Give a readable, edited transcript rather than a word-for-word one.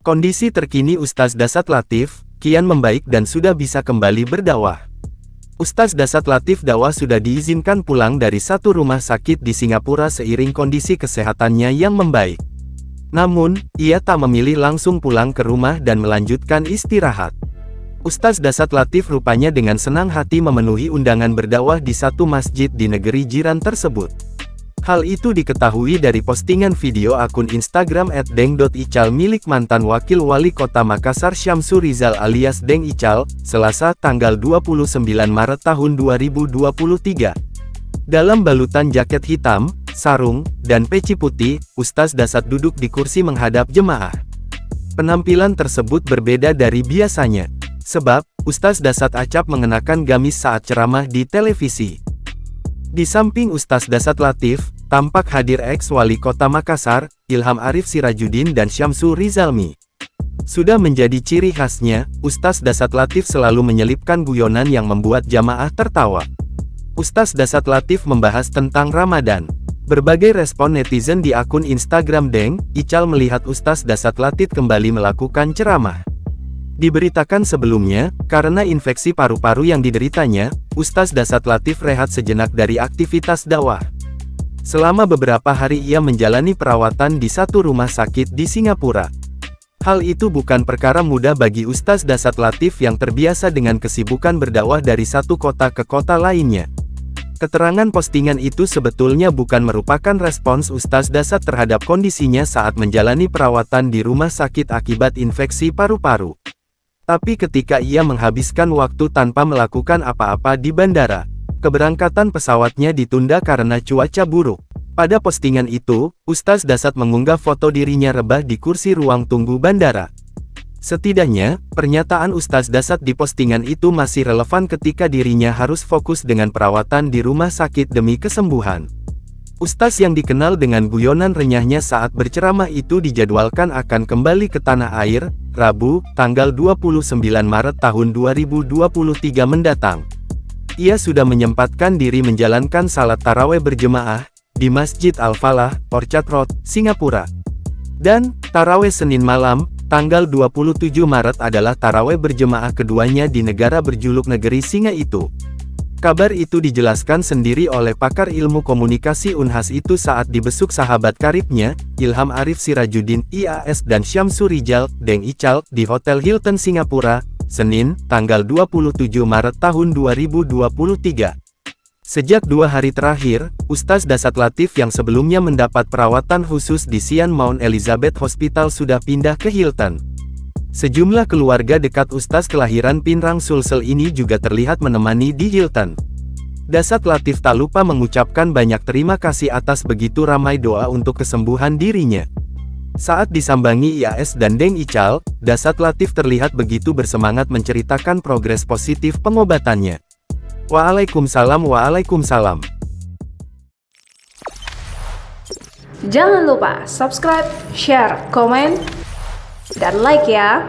Kondisi terkini Ustaz Dasat Latif, kian membaik dan sudah bisa kembali berdakwah. Ustaz Dasat Latif Dakwah sudah diizinkan pulang dari satu rumah sakit di Singapura seiring kondisi kesehatannya yang membaik. Namun, ia tak memilih langsung pulang ke rumah dan melanjutkan istirahat. Ustaz Dasat Latif rupanya dengan senang hati memenuhi undangan berdakwah di satu masjid di negeri jiran tersebut. Hal itu diketahui dari postingan video akun Instagram @deng.ical milik mantan Wakil Wali Kota Makassar Syamsu Rizal alias Deng Ical, Selasa tanggal 29 Maret tahun 2023. Dalam balutan jaket hitam, sarung, dan peci putih, Ustaz Dasat duduk di kursi menghadap jemaah. Penampilan tersebut berbeda dari biasanya, sebab Ustaz Dasat acap mengenakan gamis saat ceramah di televisi. Di samping Ustaz Dasat Latif, tampak hadir ex-Wali Kota Makassar, Ilham Arif Sirajuddin dan Syamsu Rizalmi. Sudah menjadi ciri khasnya, Ustaz Dasat Latif selalu menyelipkan guyonan yang membuat jamaah tertawa. Ustaz Dasat Latif membahas tentang Ramadan. Berbagai respon netizen di akun Instagram Deng Ical melihat Ustaz Dasat Latif kembali melakukan ceramah. Diberitakan sebelumnya, karena infeksi paru-paru yang dideritanya, Ustaz Dasat Latif rehat sejenak dari aktivitas dakwah. Selama beberapa hari ia menjalani perawatan di satu rumah sakit di Singapura. Hal itu bukan perkara mudah bagi Ustaz Dasat Latif yang terbiasa dengan kesibukan berdakwah dari satu kota ke kota lainnya. Keterangan postingan itu sebetulnya bukan merupakan respons Ustaz Dasat terhadap kondisinya saat menjalani perawatan di rumah sakit akibat infeksi paru-paru. Tapi ketika ia menghabiskan waktu tanpa melakukan apa-apa di bandara, keberangkatan pesawatnya ditunda karena cuaca buruk. Pada postingan itu, Ustaz Dasat mengunggah foto dirinya rebah di kursi ruang tunggu bandara. Setidaknya, pernyataan Ustaz Dasat di postingan itu masih relevan ketika dirinya harus fokus dengan perawatan di rumah sakit demi kesembuhan. Ustaz yang dikenal dengan guyonan renyahnya saat berceramah itu dijadwalkan akan kembali ke tanah air, Rabu, tanggal 29 Maret tahun 2023 mendatang. Ia sudah menyempatkan diri menjalankan salat tarawih berjemaah di Masjid Al-Falah, Orchard Road, Singapura. Dan, tarawih Senin malam, tanggal 27 Maret adalah tarawih berjemaah keduanya di negara berjuluk negeri singa itu. Kabar itu dijelaskan sendiri oleh pakar ilmu komunikasi Unhas itu saat dibesuk sahabat karibnya, Ilham Arif Sirajuddin, IAS dan Syamsu Rizal, Deng Ical, di Hotel Hilton Singapura, Senin, tanggal 27 Maret tahun 2023. Sejak 2 hari terakhir, Ustaz Dasat Latif yang sebelumnya mendapat perawatan khusus di Sian Mount Elizabeth Hospital sudah pindah ke Hilton. Sejumlah keluarga dekat Ustaz kelahiran Pinrang Sulsel ini juga terlihat menemani di Hilton. Dasat Latif tak lupa mengucapkan banyak terima kasih atas begitu ramai doa untuk kesembuhan dirinya. Saat disambangi IAS dan Deng Ical, Dasat Latif terlihat begitu bersemangat menceritakan progres positif pengobatannya. Waalaikumsalam. Jangan lupa subscribe, share, komen, dan like ya.